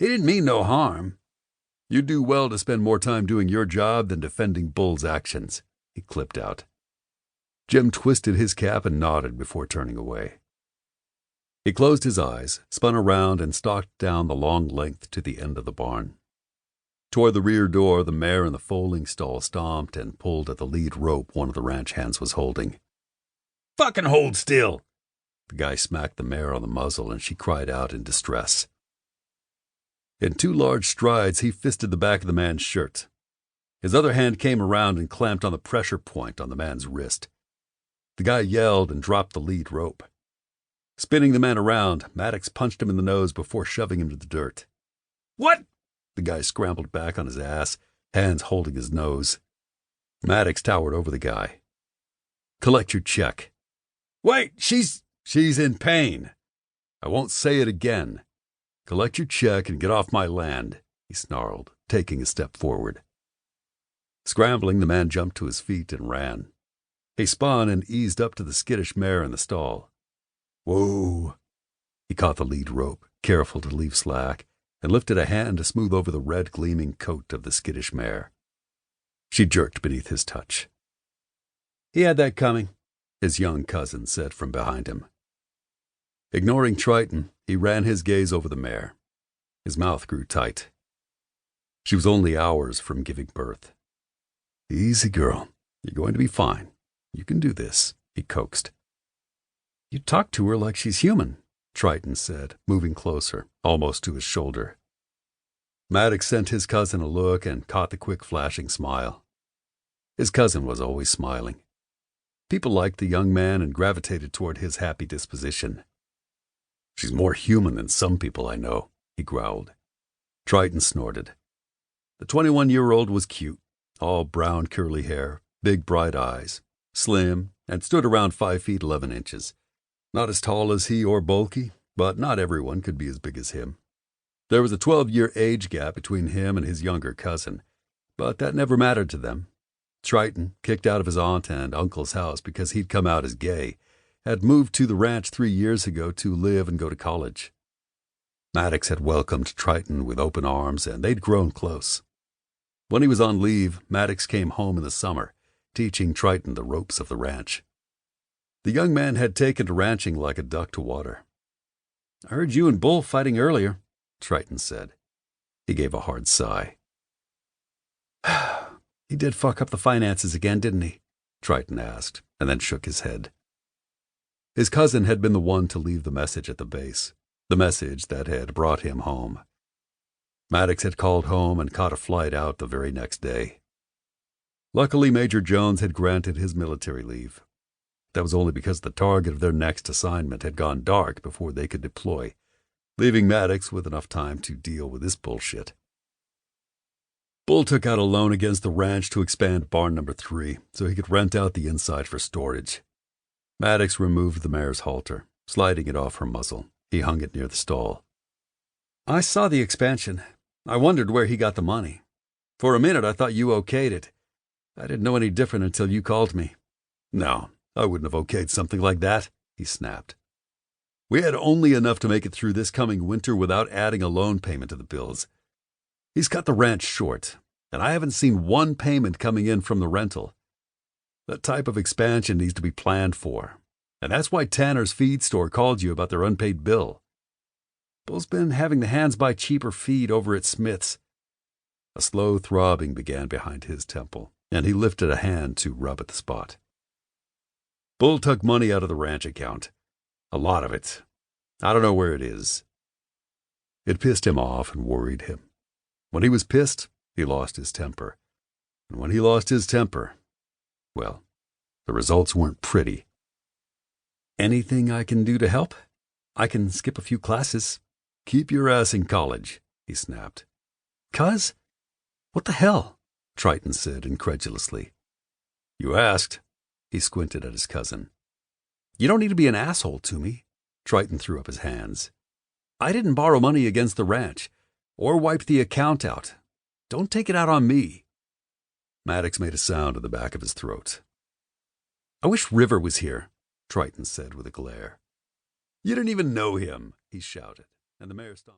He didn't mean no harm. You do well to spend more time doing your job than defending Bull's actions, he clipped out. Jim twisted his cap and nodded before turning away. He closed his eyes, spun around, and stalked down the long length to the end of the barn. Toward the rear door, the mare in the foaling stall stomped and pulled at the lead rope one of the ranch hands was holding. "Fucking hold still!" The guy smacked the mare on the muzzle, and she cried out in distress. In 2 large strides, he fisted the back of the man's shirt. His other hand came around and clamped on the pressure point on the man's wrist. The guy yelled and dropped the lead rope. Spinning the man around, Maddox punched him in the nose before shoving him to the dirt. "What?" The guy scrambled back on his ass, hands holding his nose. Maddox towered over the guy. "Collect your check." "Wait, she's in pain." "I won't say it again. Collect your check and get off my land," he snarled, taking a step forward. Scrambling, the man jumped to his feet and ran. He spun and eased up to the skittish mare in the stall. "Whoa!" He caught the lead rope, careful to leave slack, and lifted a hand to smooth over the red gleaming coat of the skittish mare. She jerked beneath his touch. "He had that coming," his young cousin said from behind him. Ignoring Triton, he ran his gaze over the mare. His mouth grew tight. She was only hours from giving birth. "Easy, girl. You're going to be fine. You can do this," he coaxed. "You talk to her like she's human," Triton said, moving closer, almost to his shoulder. Maddox sent his cousin a look and caught the quick flashing smile. His cousin was always smiling. People liked the young man and gravitated toward his happy disposition. "She's more human than some people I know," he growled. Triton snorted. The 21-year-old was cute, all brown curly hair, big bright eyes, slim, and stood around 5 feet 11 inches. Not as tall as he or bulky, but not everyone could be as big as him. There was a 12-year age gap between him and his younger cousin, but that never mattered to them. Triton, kicked out of his aunt and uncle's house because he'd come out as gay, had moved to the ranch 3 years ago to live and go to college. Maddox had welcomed Triton with open arms, and they'd grown close. When he was on leave, Maddox came home in the summer, teaching Triton the ropes of the ranch. The young man had taken to ranching like a duck to water. "I heard you and Bull fighting earlier," Triton said. He gave a hard sigh. "He did fuck up the finances again, didn't he?" Triton asked, and then shook his head. His cousin had been the one to leave the message at the base, the message that had brought him home. Maddox had called home and caught a flight out the very next day. Luckily, Major Jones had granted his military leave. That was only because the target of their next assignment had gone dark before they could deploy, leaving Maddox with enough time to deal with this bullshit. Bull took out a loan against the ranch to expand barn number 3 so he could rent out the inside for storage. Maddox removed the mare's halter, sliding it off her muzzle. He hung it near the stall. "I saw the expansion. I wondered where he got the money. For a minute I thought you okayed it. I didn't know any different until you called me." "No, I wouldn't have okayed something like that," he snapped. "We had only enough to make it through this coming winter without adding a loan payment to the bills. He's cut the ranch short, and I haven't seen one payment coming in from the rental. That type of expansion needs to be planned for, and that's why Tanner's feed store called you about their unpaid bill. Bull's been having the hands buy cheaper feed over at Smith's." A slow throbbing began behind his temple, and he lifted a hand to rub at the spot. "Bull took money out of the ranch account. A lot of it. I don't know where it is." It pissed him off and worried him. When he was pissed, he lost his temper. And when he lost his temper, well, the results weren't pretty. "Anything I can do to help? I can skip a few classes." "Keep your ass in college," he snapped. "Cuz? What the hell?" Triton said incredulously. "You asked." He squinted at his cousin. "You don't need to be an asshole to me." Triton threw up his hands. "I didn't borrow money against the ranch, or wipe the account out. Don't take it out on me." Maddox made a sound in the back of his throat. "I wish River was here," Triton said with a glare. "You didn't even know him," he shouted, and the mayor stomped.